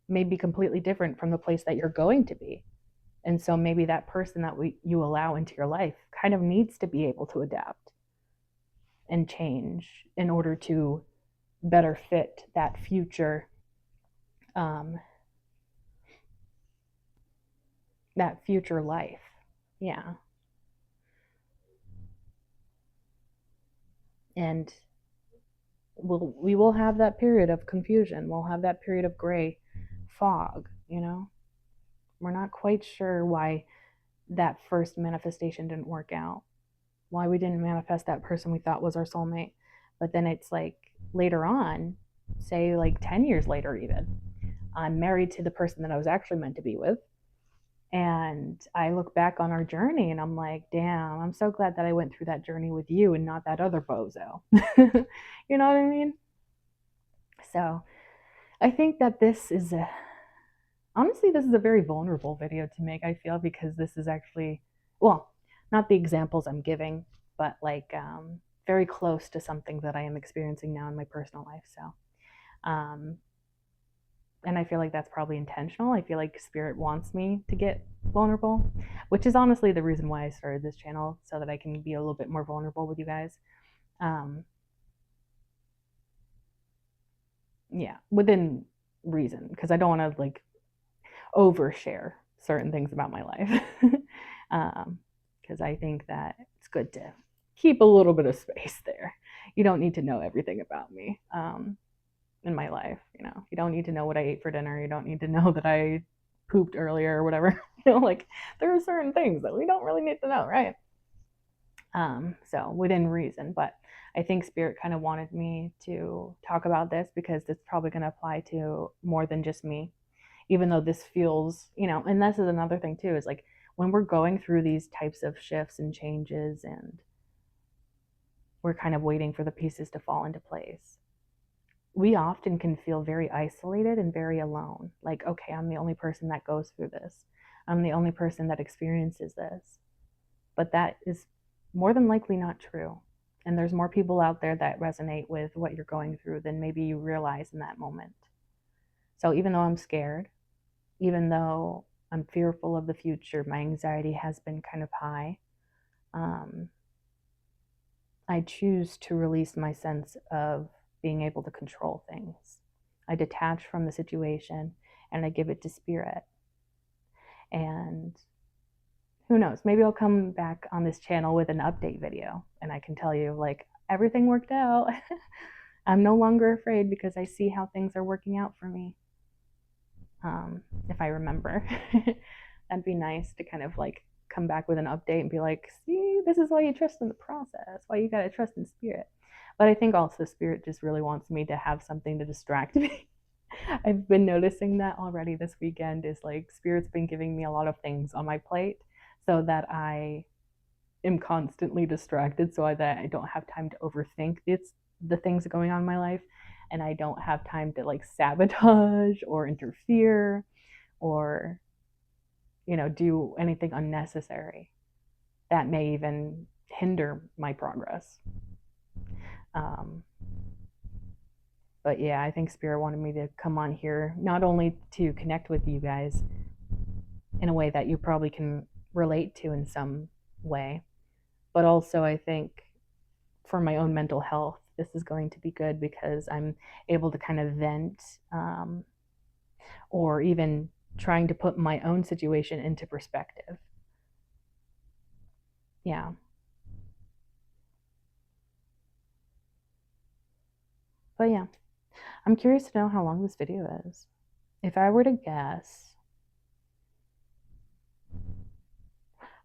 Speaker 1: may be completely different from the place that you're going to be. And so maybe that person that you allow into your life kind of needs to be able to adapt and change in order to better fit that future, that future life. Yeah. And we will have that period of confusion. We'll have that period of gray fog, We're not quite sure why that first manifestation didn't work out, why we didn't manifest that person we thought was our soulmate. But then it's like later on, say like 10 years later even, I'm married to the person that I was actually meant to be with. And I look back on our journey and I'm like, damn, I'm so glad that I went through that journey with you and not that other bozo. You know what I mean? So I think that honestly, this is a very vulnerable video to make, I feel, because this is actually, well, not the examples I'm giving, but like very close to something that I am experiencing now in my personal life. So, and I feel like that's probably intentional. I feel like spirit wants me to get vulnerable, which is honestly the reason why I started this channel, so that I can be a little bit more vulnerable with you guys. Yeah, within reason, because I don't want to like overshare certain things about my life. Because I think that it's good to keep a little bit of space there. You don't need to know everything about me. In my life, you don't need to know what I ate for dinner. You don't need to know that I pooped earlier or whatever. Like there are certain things that we don't really need to know, right? So within reason, but I think spirit kind of wanted me to talk about this because it's probably going to apply to more than just me, even though this feels, and this is another thing too, is like when we're going through these types of shifts and changes and we're kind of waiting for the pieces to fall into place, we often can feel very isolated and very alone. Like, okay, I'm the only person that goes through this. I'm the only person that experiences this. But that is more than likely not true. And there's more people out there that resonate with what you're going through than maybe you realize in that moment. So even though I'm scared, even though I'm fearful of the future, my anxiety has been kind of high. I choose to release my sense of being able to control things. I detach from the situation and I give it to spirit. And who knows, maybe I'll come back on this channel with an update video and I can tell you, like, everything worked out. I'm no longer afraid because I see how things are working out for me. If I remember. That'd be nice to kind of like come back with an update and be like, see, this is why you trust in the process, why you got to trust in spirit. But I think also spirit just really wants me to have something to distract me. I've been noticing that already this weekend, is like spirit's been giving me a lot of things on my plate so that I am constantly distracted, so that I don't have time to overthink the things going on in my life, and I don't have time to like sabotage or interfere or do anything unnecessary that may even hinder my progress. Um, but yeah, I think spirit wanted me to come on here not only to connect with you guys in a way that you probably can relate to in some way, but also I think for my own mental health, this is going to be good because I'm able to kind of vent, or even trying to put my own situation into perspective. Yeah. But yeah, I'm curious to know how long this video is. If I were to guess,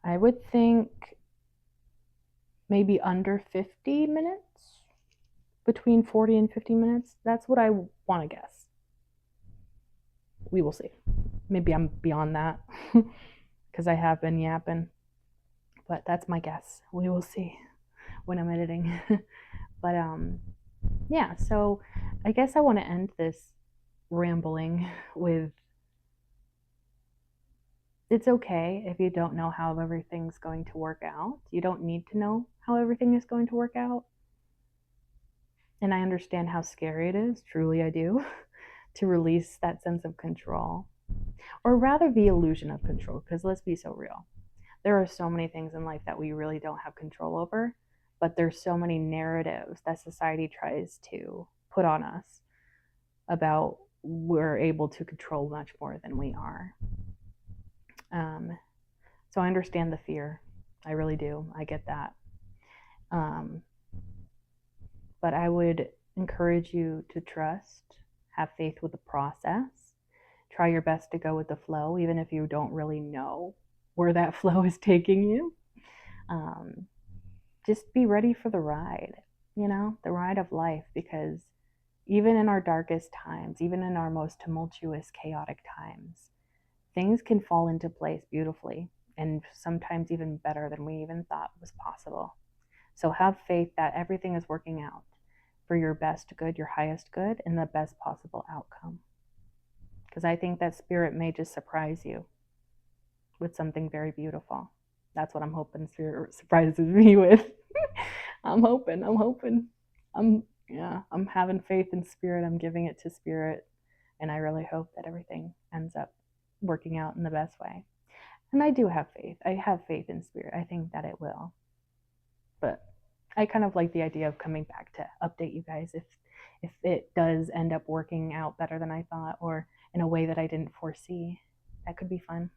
Speaker 1: I would think maybe under 50 minutes, between 40 and 50 minutes. That's what I want to guess. We will see. Maybe I'm beyond that because I have been yapping, but that's my guess. We will see when I'm editing. But yeah, so I guess I want to end this rambling with, it's okay if you don't know how everything's going to work out. You don't need to know how everything is going to work out. And I understand how scary it is, truly I do, to release that sense of control. Or rather, the illusion of control, because let's be so real. There are so many things in life that we really don't have control over, but there's so many narratives that society tries to put on us about we're able to control much more than we are. So I understand the fear. I really do. I get that. But I would encourage you to trust, have faith with the process, try your best to go with the flow, even if you don't really know where that flow is taking you. Just be ready for the ride, the ride of life, because even in our darkest times, even in our most tumultuous, chaotic times, things can fall into place beautifully and sometimes even better than we even thought was possible. So have faith that everything is working out for your best good, your highest good, and the best possible outcome. Because I think that spirit may just surprise you with something very beautiful. That's what I'm hoping spirit surprises me with. I'm hoping. I'm having faith in spirit. I'm giving it to spirit. And I really hope that everything ends up working out in the best way. And I do have faith. I have faith in spirit. I think that it will. But I kind of like the idea of coming back to update you guys if it does end up working out better than I thought, or in a way that I didn't foresee. That could be fun.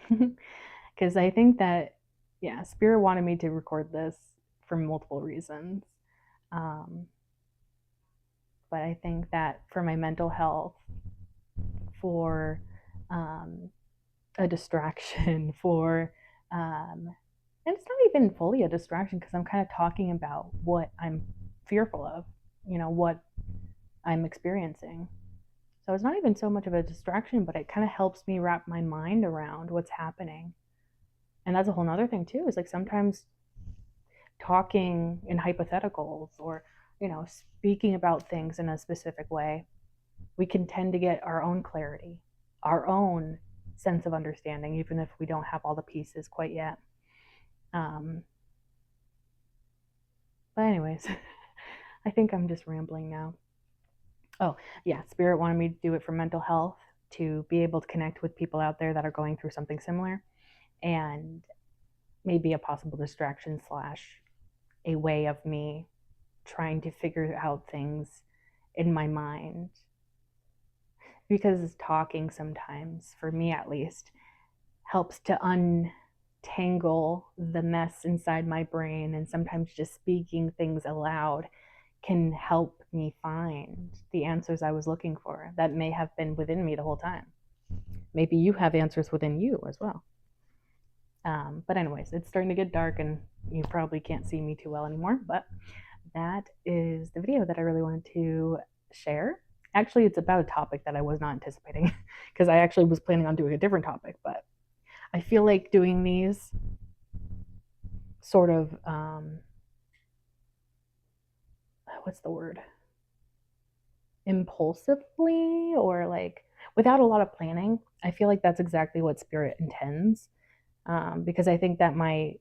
Speaker 1: Because I think that, yeah, spirit wanted me to record this for multiple reasons. But I think that for my mental health, for a distraction for, and it's not even fully a distraction because I'm kind of talking about what I'm fearful of, what I'm experiencing. So it's not even so much of a distraction, but it kind of helps me wrap my mind around what's happening. And that's a whole nother thing too, is like sometimes talking in hypotheticals or, speaking about things in a specific way, we can tend to get our own clarity, our own sense of understanding, even if we don't have all the pieces quite yet. But anyways, I think I'm just rambling now. Oh, yeah, Spirit wanted me to do it for mental health, to be able to connect with people out there that are going through something similar, and maybe a possible distraction slash a way of me trying to figure out things in my mind. Because talking sometimes, for me at least, helps to untangle the mess inside my brain, and sometimes just speaking things aloud can help me find the answers I was looking for that may have been within me the whole time. Maybe you have answers within you as well. But anyways, it's starting to get dark and you probably can't see me too well anymore, but that is the video that I really wanted to share. Actually, it's about a topic that I was not anticipating because I actually was planning on doing a different topic, but I feel like doing these sort of, what's the word? Impulsively, or like without a lot of planning. I feel like that's exactly what Spirit intends, because I think that my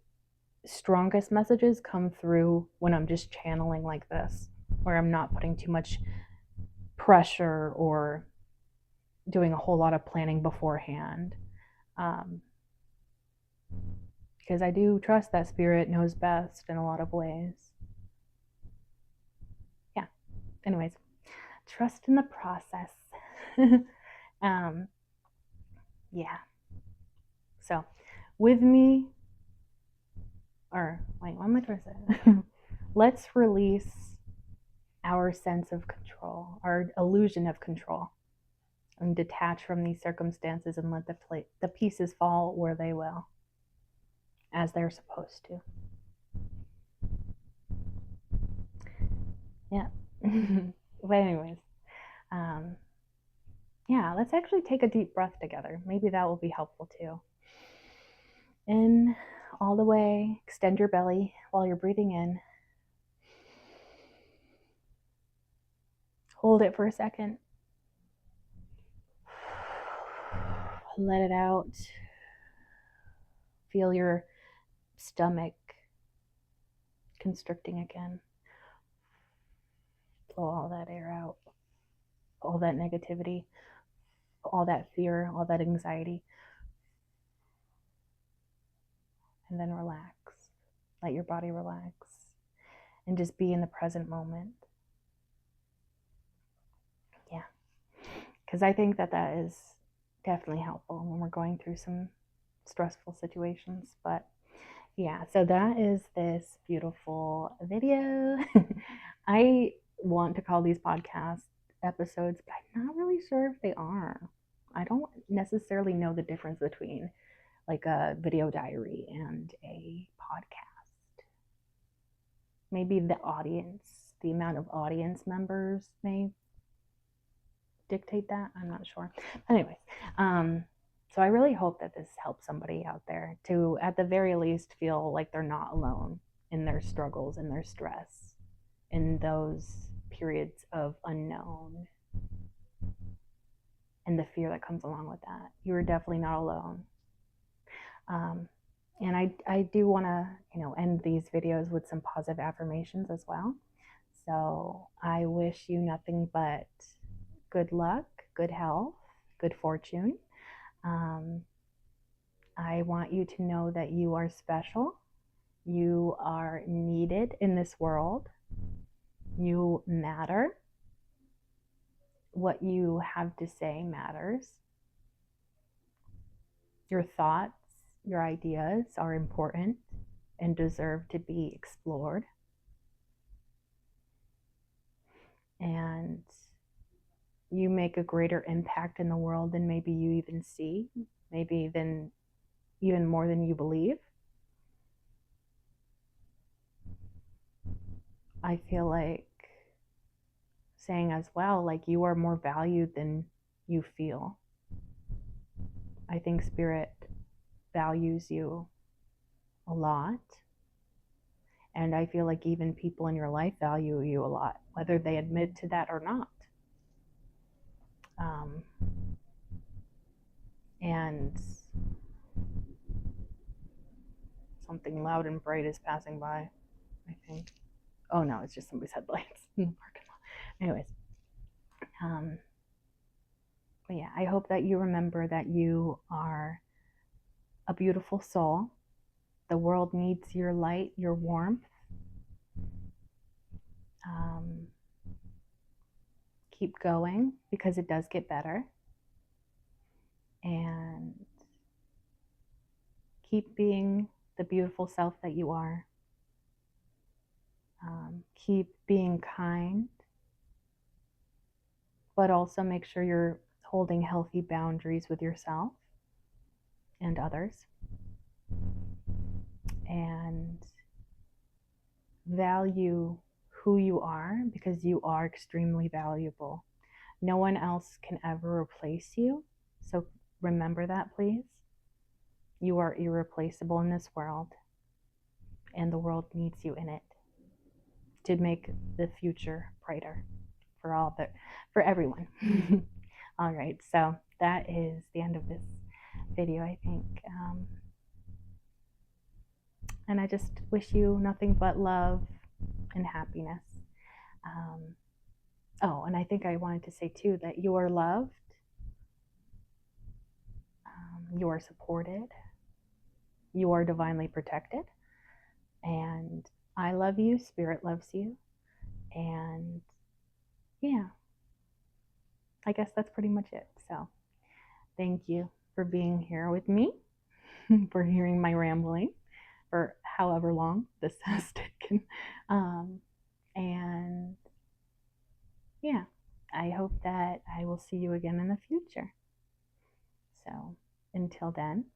Speaker 1: strongest messages come through when I'm just channeling like this, where I'm not putting too much pressure or doing a whole lot of planning beforehand. Because I do trust that Spirit knows best in a lot of ways. Yeah. Anyways, trust in the process. Yeah. So, with me, or wait, what am I trying to say? Let's release our sense of control, our illusion of control, and detach from these circumstances and let the pieces fall where they will, as they're supposed to. Yeah. But anyways, yeah, let's actually take a deep breath together. Maybe that will be helpful too. In all the way, extend your belly while you're breathing in. Hold it for a second. Let it out. Feel your stomach constricting again. Blow all that air out, all that negativity, all that fear, all that anxiety. And then relax. Let your body relax. And just be in the present moment. Yeah. Because I think that is definitely helpful when we're going through some stressful situations. But yeah, so that is this beautiful video. I want to call these podcast episodes, but I'm not really sure if they are. I don't necessarily know the difference between like a video diary and a podcast. Maybe the audience, the amount of audience members may dictate that. I'm not sure. Anyways, so I really hope that this helps somebody out there to, at the very least, feel like they're not alone in their struggles and their stress, in those periods of unknown and the fear that comes along with that. You are definitely not alone. And I do want to, end these videos with some positive affirmations as well. So I wish you nothing but good luck, good health, good fortune. I want you to know that you are special. You are needed in this world. You matter. What you have to say matters. Your thoughts, your ideas are important and deserve to be explored. And you make a greater impact in the world than maybe you even see, maybe than even more than you believe. I feel like saying as well, like, you are more valued than you feel. I think spirit values you a lot. And I feel like even people in your life value you a lot, whether they admit to that or not. And something loud and bright is passing by, I think. Oh no, it's just somebody's headlights in the parking lot. Anyways, but yeah, I hope that you remember that you are a beautiful soul. The world needs your light, your warmth. Um, keep going, because it does get better. And keep being the beautiful self that you are. Keep being kind, but also make sure you're holding healthy boundaries with yourself and others. And value who you are, because you are extremely valuable. No one else can ever replace you. So remember that, please. You are irreplaceable in this world, and the world needs you in it to make the future brighter for everyone. All right, so that is the end of this video, I think. And I just wish you nothing but love and happiness. Oh, and I think I wanted to say too that you are loved, you are supported, you are divinely protected, and I love you, spirit loves you, and yeah, I guess that's pretty much it. So thank you for being here with me, for hearing my rambling for however long this has taken. And yeah, I hope that I will see you again in the future. So until then,